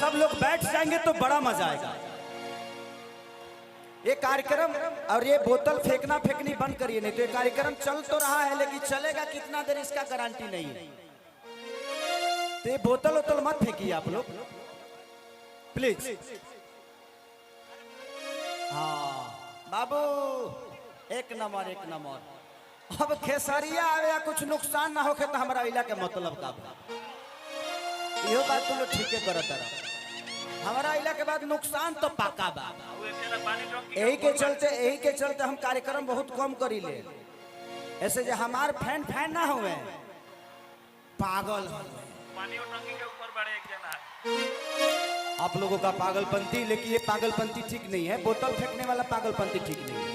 सब लोग बैठ जाएंगे तो बड़ा मजा आएगा। ये कार्यक्रम और ये बोतल फेंकना फेंकनी बंद करिए, नहीं तो ये कार्यक्रम चल तो रहा है लेकिन चलेगा कितना देर इसका गारंटी नहीं है। तो ये बोतल वोतल मत फेंकिए आप लोग प्लीज। हाँ बाबू एक नंबर एक नंबर। अब खेसरिया आवे या कुछ नुकसान ना होके तो हमारा इला के मतलब का यो बात तुम लोग ठीक है करत रहा। हमारा इला के बाद नुकसान तो पक्का बा। यही के चलते हम कार्यक्रम बहुत कम करी ले। ऐसे जो हमार फैन फैन ना हुए पागल पानी टंकी के ऊपर बड़े एक जना आप लोगों का पागलपंती, लेकिन ये पागलपंती ठीक नहीं है। बोतल फेंकने वाला पागलपंती ठीक नहीं है।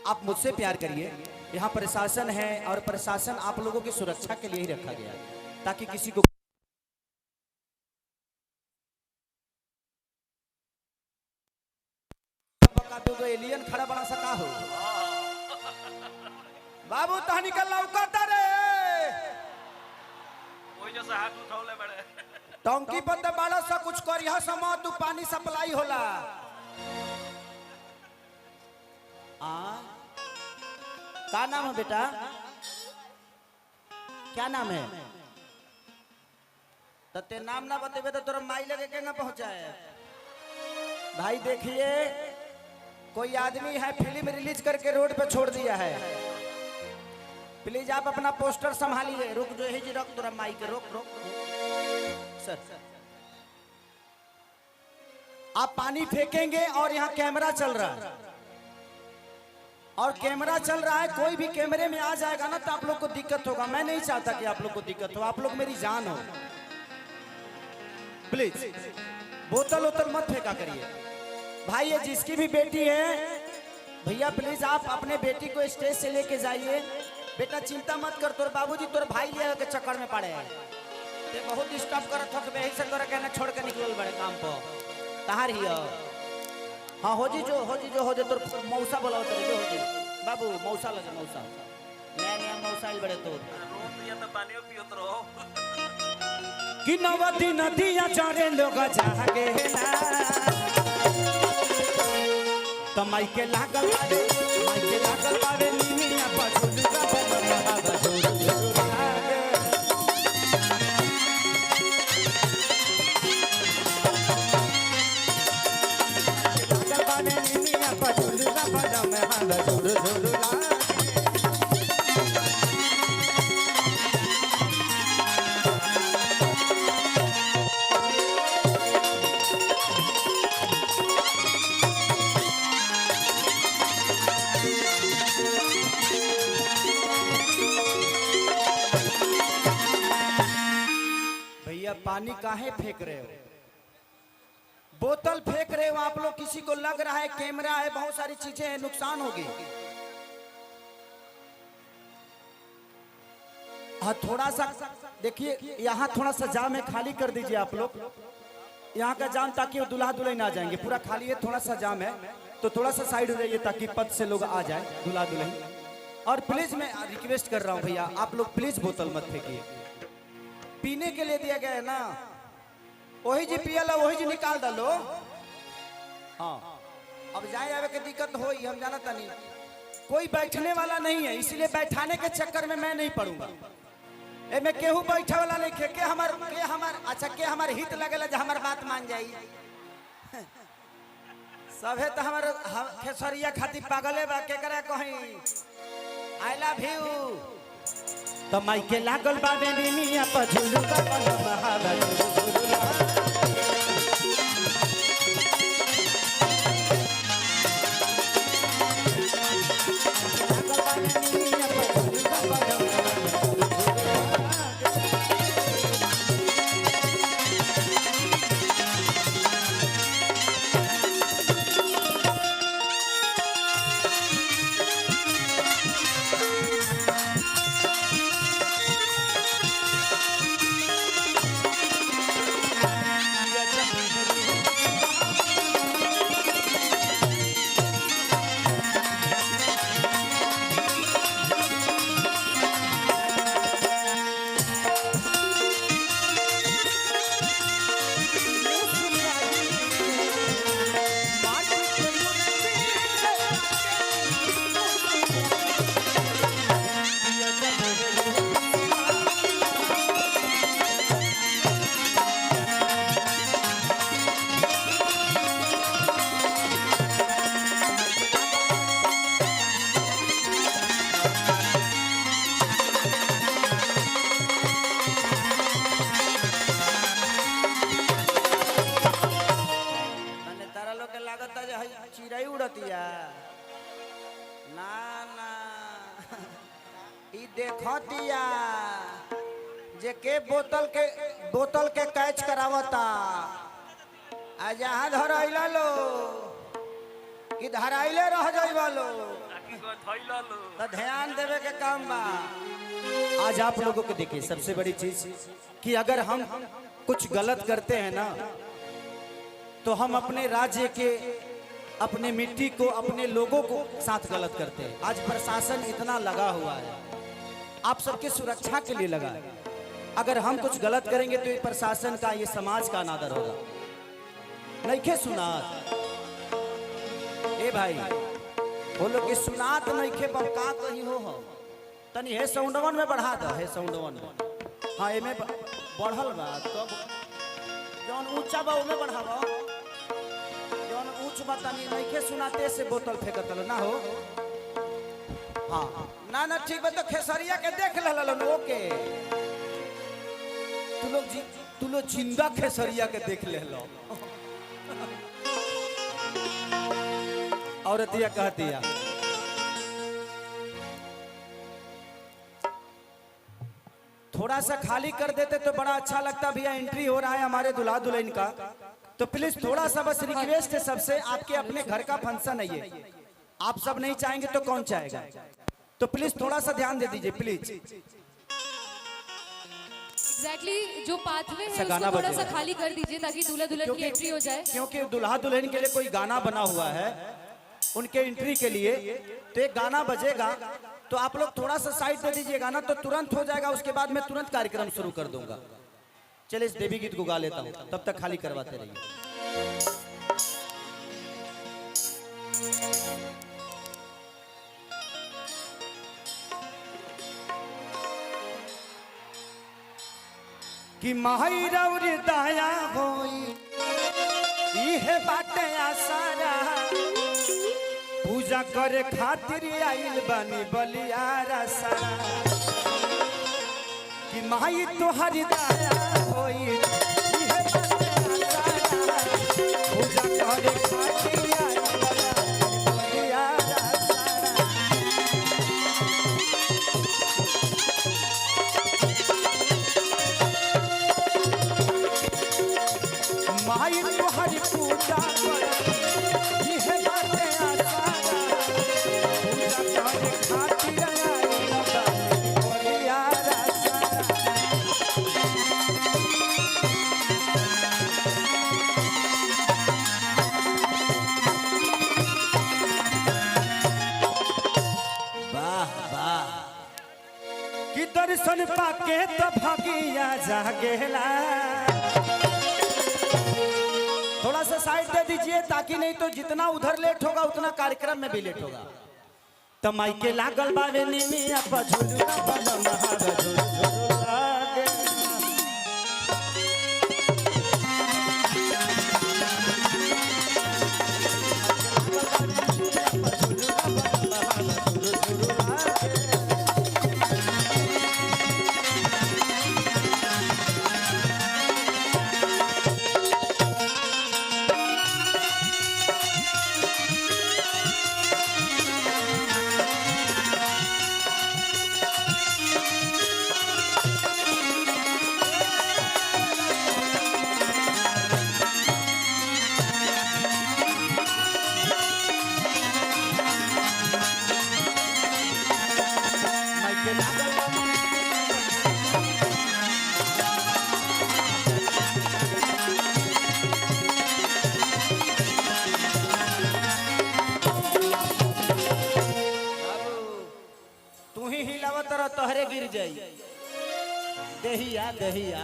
आप मुझसे प्यार करिए। यहाँ प्रशासन है और प्रशासन आप लोगों की सुरक्षा के लिए ही रखा गया ताकि किसी को तो एलियन खड़ा बना सका हो। बाबू तो निकल लौकाता रे कोई जैसा हाथ उठौले बड़े टंकी पर तो बड़ा सा कुछ करिया समा तू पानी सप्लाई होला। क्या नाम है बेटा, क्या नाम है? तो ते नाम ना बतेबे तो तोरा माई लगे के ना पहुंचाए। भाई देखिए कोई आदमी है फिल्म रिलीज करके रोड पे छोड़ दिया है, प्लीज आप अपना पोस्टर संभालिए। रुक जो है जी रख तोरा माई के रोक रोक सर। आप पानी फेंकेंगे और यहाँ कैमरा चल रहा है और कैमरा चल रहा है, कोई भी कैमरे में आ जाएगा ना तो आप लोग को दिक्कत होगा। मैं नहीं चाहता कि आप लोग को दिक्कत हो, आप लोग मेरी जान हो। प्लीज बोतल वोतल मत फेंका करिए। भाई ये जिसकी भी बेटी है भैया प्लीज आप अपने बेटी को स्टेज से लेके जाइए। बेटा चिंता मत कर, तोर बाबूजी तोर भाई ले के चक्कर में पड़े हैं, ते बहुत डिस्टर्ब करत हो। यही से तोरा कहना छोड़ के निकल बड़े काम पर तहार ही। हाँ हो जी जो तोर मौसा बोलाओ तेरे जो हो जी बाबू मौसा लगे मौसा नया नया मौसा ही बड़े तोर पानी पियोत रहो कि नवदी नदिया चारे लोग जागे ना तो माई के लागल बावे नीनिया पछुलगा बना बजोर पानी काहे फेंक रहे हो? बोतल फेंक रहे हो आप लोग, किसी को लग रहा है कैमरा है, बहुत सारी चीजें हैं, नुकसान होगी। हाँ थोड़ा सा देखिए यहाँ थोड़ा सा जाम है, खाली कर दीजिए आप लोग यहाँ का जाम ताकि वो दुल्हा दुल्हन आ जाएंगे। पूरा खाली है, थोड़ा सा जाम है तो थोड़ा सा साइड हो जाइए ताकि पद से लोग आ जाए दुल्हा दुल्हन। और प्लीज मैं रिक्वेस्ट कर रहा हूँ भैया आप लोग प्लीज बोतल मत फेंकिए। पीने के लिए दिया गया है ना, वही जी पियला वही जी निकाल डालो। हाँ अब जाए आवे के दिक्कत हो हम जानता नहीं, कोई बैठने वाला नहीं है इसलिए बैठाने के चक्कर में मैं नहीं पड़ूंगा। ए में केहू बैठे वाला नहीं के हमार अच्छा के हमार हित लगेला जो हमार बात मान जाई। सभे तो हमार खेसरिया खातिर पागले बा के करे कहीं आई लव यू तो माई के लागल बाबे नीनिया पछुलगा बना महाबली तुरतिया ना ना ई देखतिया जे के बोतल के कैच करावता आ जहाँ धरैला लो कि धराइले रह जाइबा लो तो ध्यान देवे के काम बा। आज आप लोगों को देखिए सबसे बड़ी चीज कि अगर हम कुछ गलत करते हैं ना तो हम अपने राज्य के अपने मिट्टी को अपने लोगों को साथ गलत करते हैं। आज प्रशासन इतना लगा हुआ है आप सबके सुरक्षा के लिए लगा है। अगर हम कुछ गलत करेंगे तो ये प्रशासन का ये समाज का अनादर होगा। नहीं के सुना ए भाई बोलो कि सुनात नहीं के बका कहीं हो तनी हे साउंडवन में बढ़ा दो हे साउंडवन में हाँ एमे बढ़ल बा तब जौन ऊंचा बा ओमे बढ़ावा जौन ऊंच बा तनी नहीं के सुनाते से बोतल फेंकत ना हो। हाँ ना ना ठीक बा तो खेसरिया के देख लेलन ओके तू लोग जिंदा खेसरिया के देख ले लो। औरतिया कहतिया थोड़ा सा खाली कर देते तो बड़ा अच्छा लगता। भैया एंट्री हो रहा है हमारे दुल्हा दुल्हन का तो प्लीज थोड़ा सा बस रिक्वेस्ट है सबसे। आपके अपने घर का फंक्शन है ये आप सब नहीं चाहेंगे तो कौन चाहेगा तो प्लीज थोड़ा सा ध्यान दे दीजिए प्लीज। एग्जैक्टली जो पाथवे है उसको थोड़ा सा खाली कर दीजिए ताकि दूल्हा दुल्हन की एंट्री हो जाए। क्योंकि दुल्हा दुल्हन के लिए कोई गाना बना हुआ है उनके एंट्री के लिए तो एक गाना बजेगा तो आप लोग थोड़ा सा साइड दे दीजिएगा ना तो तुरंत हो जाएगा। उसके बाद मैं तुरंत कार्यक्रम शुरू कर दूंगा। चलिए इस देवी गीत को गा लेता हूँ तब तक खाली करवाते रहिए। कि माई रौरी दया होई इहे बाटे आसारा पूजा करे खातिर आइल बनी बलियारा सारा कि माई तोहरी दया होई इहे बाटे आसारा पूजा करे खातिर आइल बनी बलियारा सारा। माई तोहरी पूजा करे इहे बाटे आसारा पूजा करे खातिर आइल बनी बलियारा सारा। वाह वाह कि दर्शन पाके तो भगिया जागेला। थोड़ा सा साइड दे दीजिए ताकि नहीं तो जितना उधर लेट होगा उतना कार्यक्रम में भी लेट होगा। तो माइके लागल बावे निमिया पर झुलुआ बन महार झुलुआ लागे। तू ही हिलावत रह तोहरे गिर जाई। दहिया दहिया